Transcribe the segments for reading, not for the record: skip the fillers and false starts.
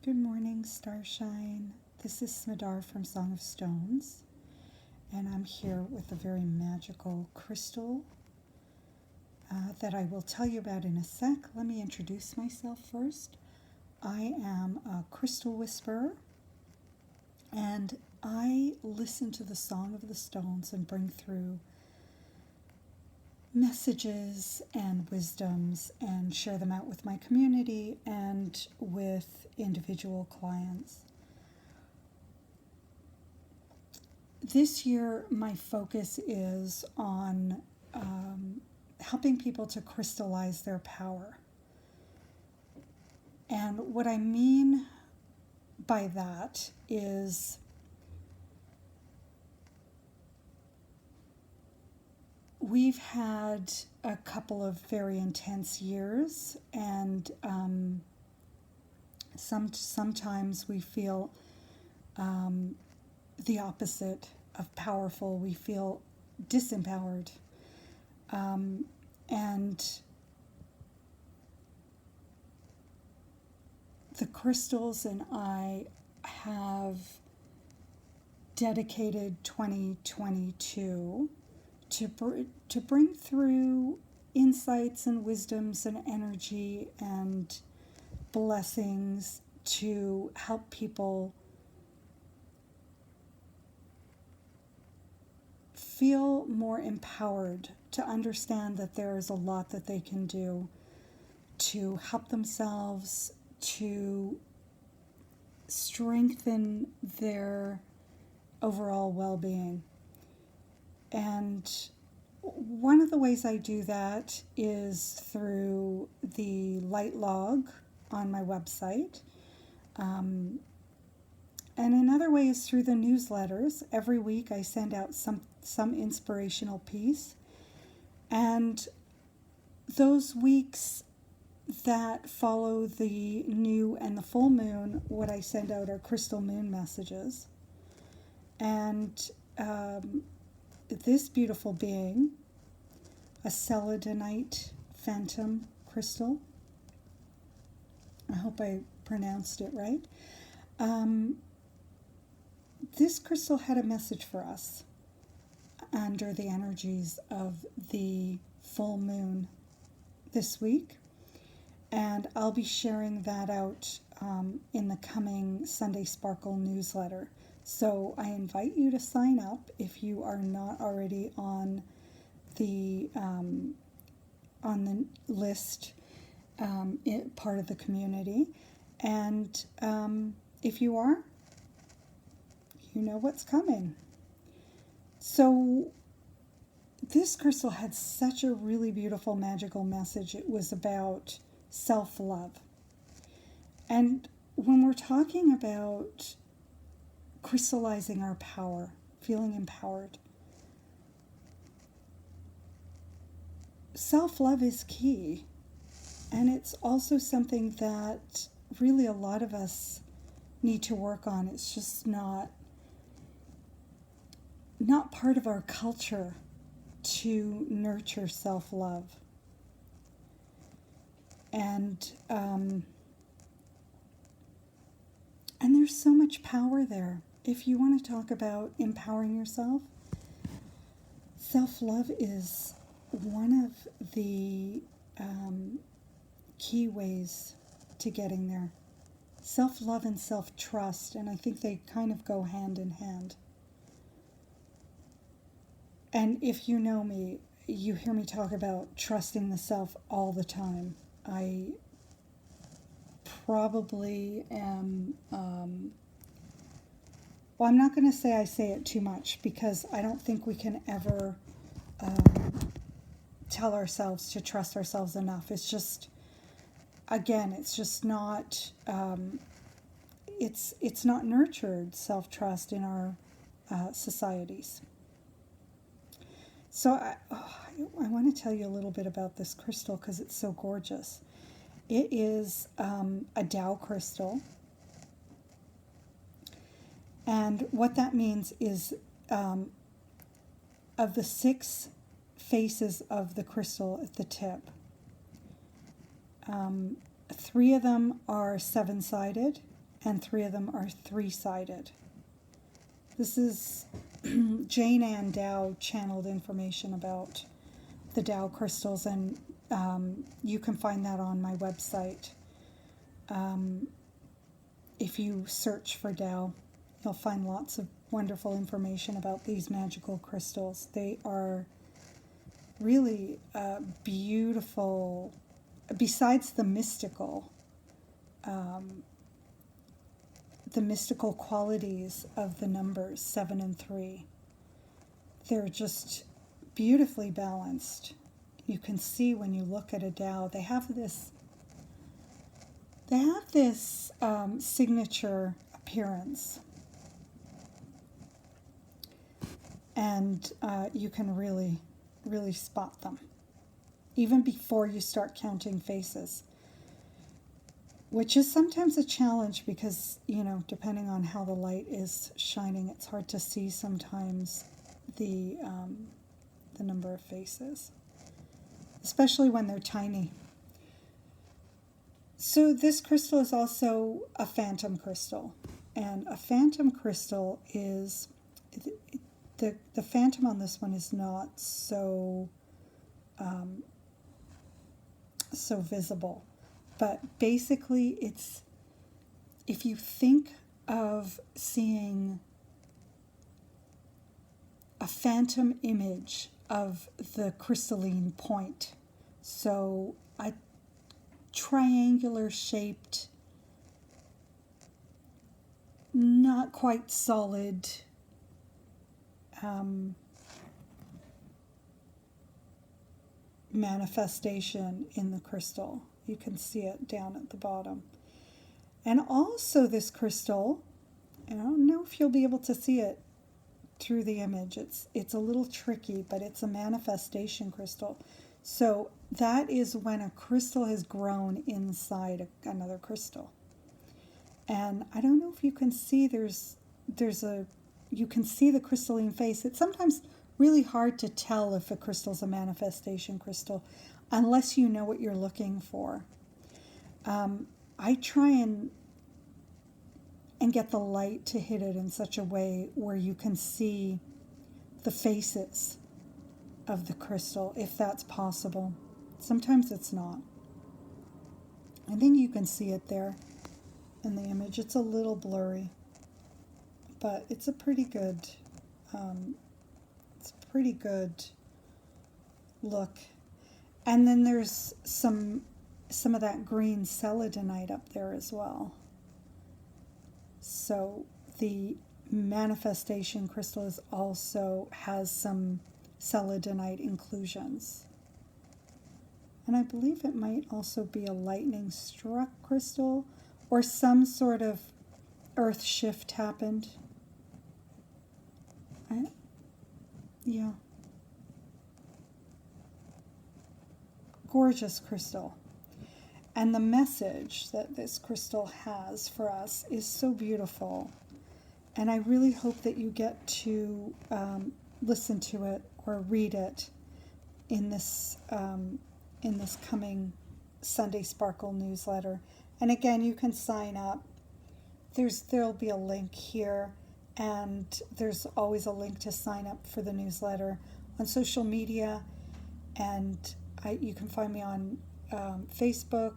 Good morning, Starshine. This is Smadar from Song of Stones, and I'm here with a very magical crystal that I will tell you about in a sec. Let me introduce myself first. I am a crystal whisperer, and I listen to the Song of the Stones and bring through messages and wisdoms and share them out with my community and with individual clients. This year, my focus is on helping people to crystallize their power. And what I mean by that is we've had a couple of very intense years, and sometimes we feel the opposite of powerful. We feel disempowered. And the crystals and I have dedicated 2022 to bring through insights and wisdoms and energy and blessings to help people feel more empowered, to understand that there is a lot that they can do to help themselves, to strengthen their overall well-being. And one of the ways I do that is through the light log on my website. And another way is through the newsletters. Every week I send out some inspirational piece. And those weeks that follow the new and the full moon, what I send out are crystal moon messages. And this beautiful being, a celadonite phantom crystal, I hope I pronounced it right, this crystal had a message for us under the energies of the full moon this week. And I'll be sharing that out in the coming Sunday Sparkle newsletter. So I invite you to sign up if you are not already on the list, part of the community. And if you are, you know what's coming. So this crystal had such a really beautiful, magical message. It was about self-love. And when we're talking about crystallizing our power, feeling empowered, self-love is key. And it's also something that really a lot of us need to work on. It's just not part of our culture to nurture self-love. And there's so much power there. If you want to talk about empowering yourself, self-love is one of the key ways to getting there. Self-love and self-trust, and I think they kind of go hand in hand. And if you know me, you hear me talk about trusting the self all the time. I probably am, well, I'm not going to say I say it too much, because I don't think we can ever tell ourselves to trust ourselves enough. It's just, again, it's just not, it's not nurtured, self-trust, in our societies. So I want to tell you a little bit about this crystal because it's so gorgeous. It is a Tao crystal. And what that means is of the 6 faces of the crystal at the tip, 3 of them are 7-sided and 3 of them are 3-sided. This is Jane Ann Dow channeled information about the Dow crystals, and you can find that on my website. If you search for Dow, you'll find lots of wonderful information about these magical crystals. They are really beautiful. Besides the mystical qualities of the numbers 7 and 3, they're just beautifully balanced. You can see when you look at a Dow, they have this signature appearance, and you can really spot them even before you start counting faces, which is sometimes a challenge because, depending on how the light is shining, it's hard to see sometimes the number of faces, especially when they're tiny. So this crystal is also a phantom crystal, and a phantom crystal is, the phantom on this one is not so visible, but basically it's, if you think of seeing a phantom image of the crystalline point, so a triangular shaped, not quite solid manifestation in the crystal. You can see it down at the bottom. And also this crystal, I don't know if you'll be able to see it through the image. It's a little tricky, but it's a manifestation crystal. So that is when a crystal has grown inside another crystal. And I don't know if you can see, you can see the crystalline face. It's sometimes really hard to tell if a crystal's a manifestation crystal unless you know what you're looking for. I try and get the light to hit it in such a way where you can see the faces of the crystal, if that's possible. Sometimes it's not. I think you can see it there in the image. It's a little blurry, but it's a pretty good look. And then there's some of that green selenite up there as well. So the manifestation crystal also has some selenite inclusions. And I believe it might also be a lightning struck crystal, or some sort of earth shift happened. Yeah. Gorgeous crystal. And the message that this crystal has for us is so beautiful. And I really hope that you get to listen to it or read it in this coming Sunday Sparkle newsletter. And again, you can sign up. There'll be a link here, and there's always a link to sign up for the newsletter on social media. And you can find me on Facebook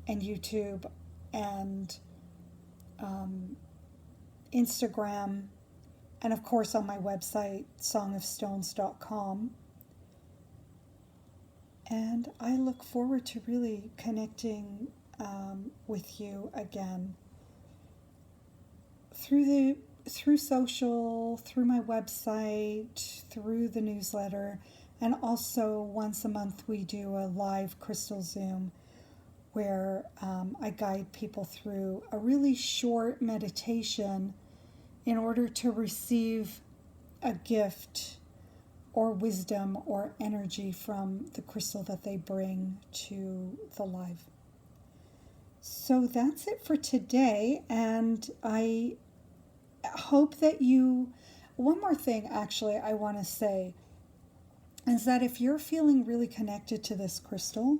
and YouTube and Instagram, and of course on my website, songofstones.com. And I look forward to really connecting with you again through social, through my website, through the newsletter, and also once a month we do a live Crystal Zoom where I guide people through a really short meditation in order to receive a gift or wisdom or energy from the crystal that they bring to the live. So that's it for today, and I hope that one more thing actually I want to say is that if you're feeling really connected to this crystal,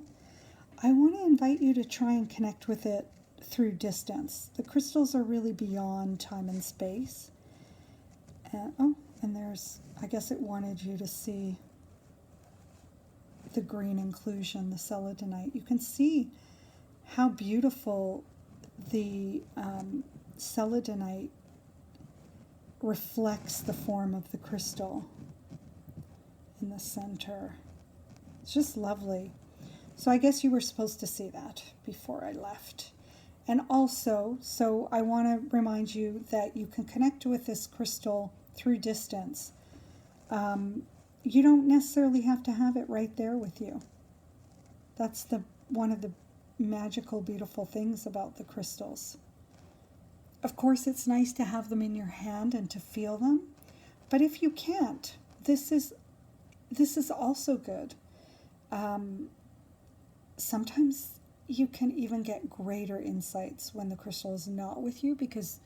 I want to invite you to try and connect with it through distance. The crystals are really beyond time and space. And there's, I guess it wanted you to see the green inclusion, the selenite. You can see how beautiful the selenite reflects the form of the crystal in the center. It's just lovely. So I guess you were supposed to see that before I left. And also, so I want to remind you that you can connect with this crystal through distance. You don't necessarily have to have it right there with you. That's one of the magical, beautiful things about the crystals. Of course, it's nice to have them in your hand and to feel them. But if you can't, this is also good. Sometimes you can even get greater insights when the crystal is not with you, because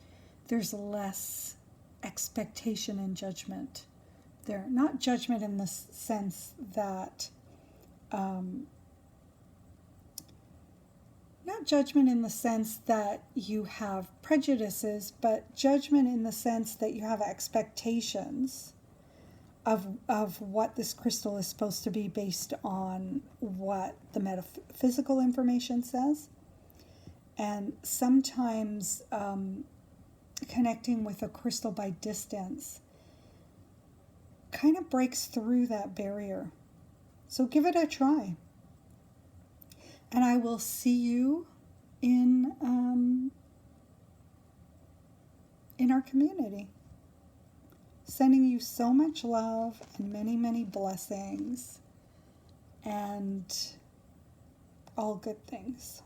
there's less expectation and judgment there. Not judgment in the sense that not judgment in the sense that you have prejudices, but judgment in the sense that you have expectations of what this crystal is supposed to be based on what the metaphysical information says. And sometimes connecting with a crystal by distance kind of breaks through that barrier. So give it a try. And I will see you in our community. Sending you so much love and many, many blessings and all good things.